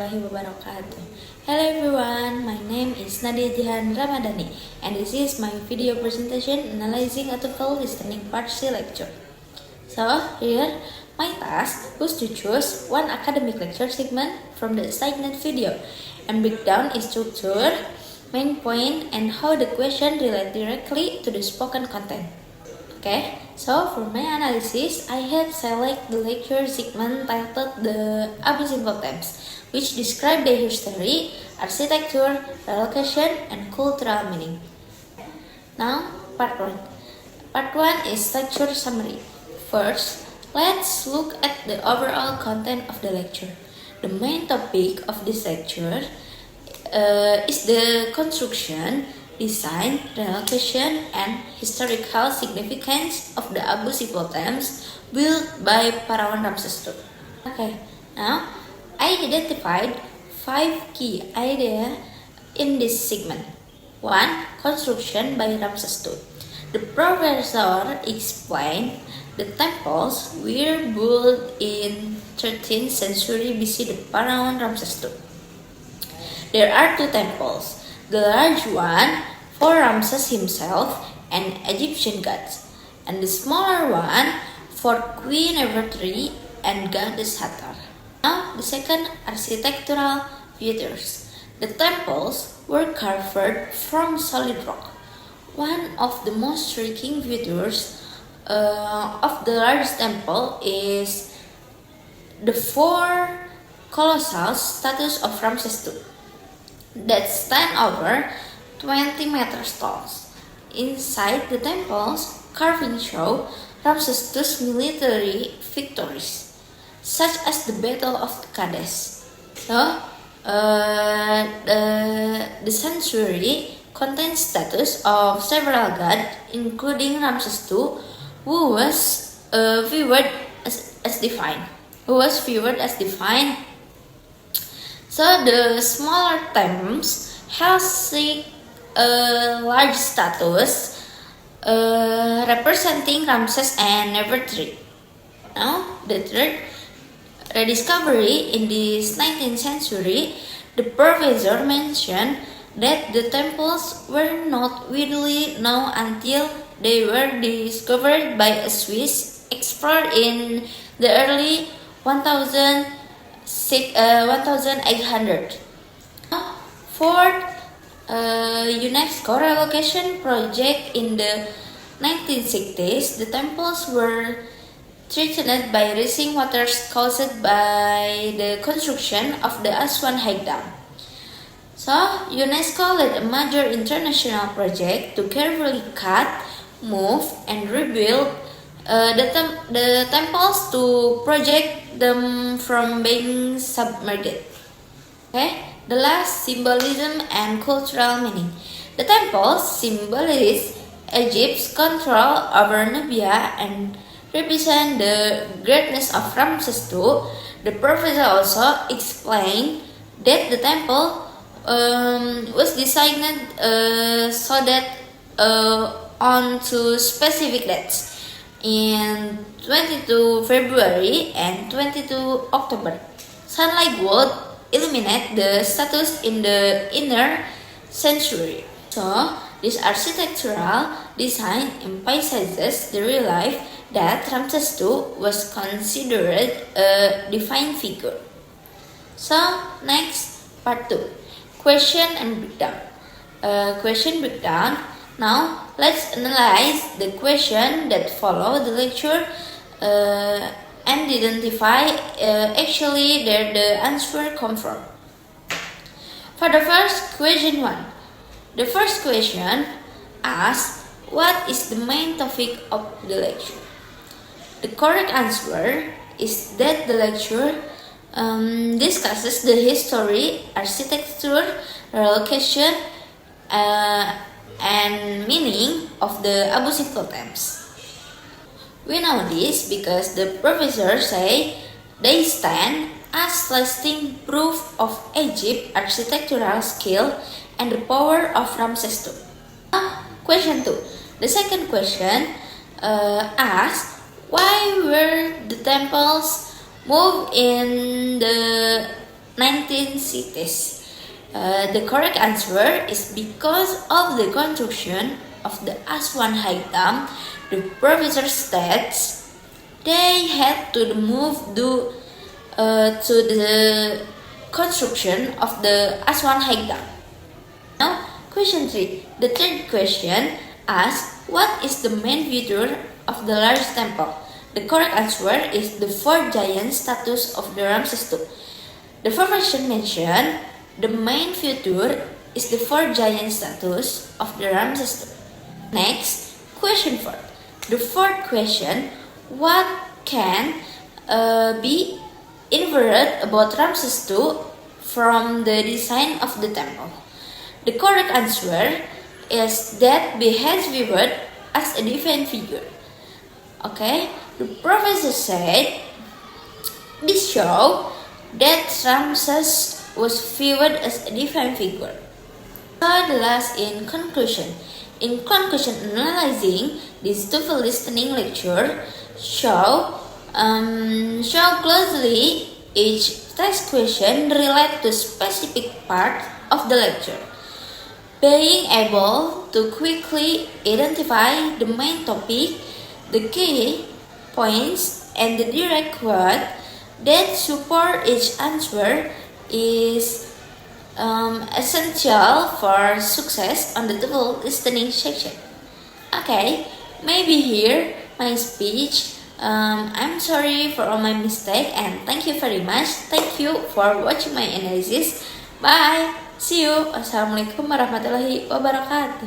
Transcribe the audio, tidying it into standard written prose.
warahmatullahi wabarakatuh. Hello everyone, my name is Nadia Jihan Ramadhani and this is my video presentation analyzing a TOEFL listening part C lecture. So here, my task was to choose one academic lecture segment from the assigned video and break down its structure, main point, and how the question relate directly to the spoken content. Okay, so for my analysis, I have selected the lecture segment titled The Abu Simbel Times, which describe the history, architecture, relocation, and cultural meaning. Now, part 1. Part 1 is lecture summary. First, let's look at the overall content of the lecture. The main topic of this lecture is the construction, design, relocation, and historical significance of the Abu Simbel Times built by Pharaoh Ramses II. Okay, now I identified 5 key ideas in this segment. 1. Construction by Ramses II. The professor explained the temples were built in 13th century BC by Pharaoh Ramses II. There are 2 temples. The large one for Ramses himself and Egyptian gods, and the smaller one for Queen Nefertiti and goddess Hathor. Now, the second, architectural features. The temples were carved from solid rock. One of the most striking features of the largest temple is the 4 colossal statues of Ramses II that stand over 20 meters tall. Inside the temple's carvings show Ramses II's military victories, such as the Battle of Kadesh. So, the sanctuary contains statues of several gods, including Ramses II, who was viewed as divine. So the smaller temples have 6 large statues representing Ramses and Nefertiti. Now, the third, rediscovery in this 19th century, the professor mentioned that the temples were not widely known until they were discovered by a Swiss explorer in the early 1800. Fourth, UNESCO relocation project in the 1960s, the temples were threatened by rising waters caused by the construction of the Aswan High Dam. So, UNESCO led a major international project to carefully cut, move, and rebuild the temples to protect them from being submerged. Okay, the last, symbolism and cultural meaning. The temples symbolize Egypt's control over Nubia and represent the greatness of Ramses II. The professor also explained that the temple was designed so that on 2 specific dates, in 22 February and 22 October. Sunlight would illuminate the statues in the inner sanctuary. So, this architectural design emphasizes the relief that Ramses II was considered a divine figure. So, next, part 2. Question and breakdown. Question breakdown. Now, let's analyze the question that follow the lecture and identify actually where the answer come from. For the first, question 1. The first question asks, what is the main topic of the lecture? The correct answer is that the lecture discusses the history, architecture, relocation, and meaning of the Abu Simbel Times. We know this because the professor say they stand as lasting proof of Egypt's architectural skill and the power of Ramses II. Question 2. The second question asks, why were the temples moved in the 19 cities. The correct answer is because of the construction of the Aswan High Dam. The professor states they had to move to the construction of the Aswan High Dam. Now, question 3. The third question asks, what is the main feature of the large temple? The correct answer is the four giant statues of the Ramses II. The fourth question mentioned the main feature is the four giant statues of the Ramses II. Next, question 4. The fourth question, what can be inferred about Ramses II from the design of the temple? The correct answer is that he has viewed as a divine figure. Okay, the professor said this shows that Ramses was viewed as a divine figure. So the last in conclusion. In conclusion, analyzing this TOEFL listening lecture show closely each test question relate to specific part of the lecture. Being able to quickly identify the main topic, the key points, and the direct quote that support each answer is essential for success on the TOEFL listening section. Okay, maybe here my speech. I'm sorry for all my mistake and thank you very much. Thank you for watching my analysis. Bye. See you. Assalamualaikum warahmatullahi wabarakatuh.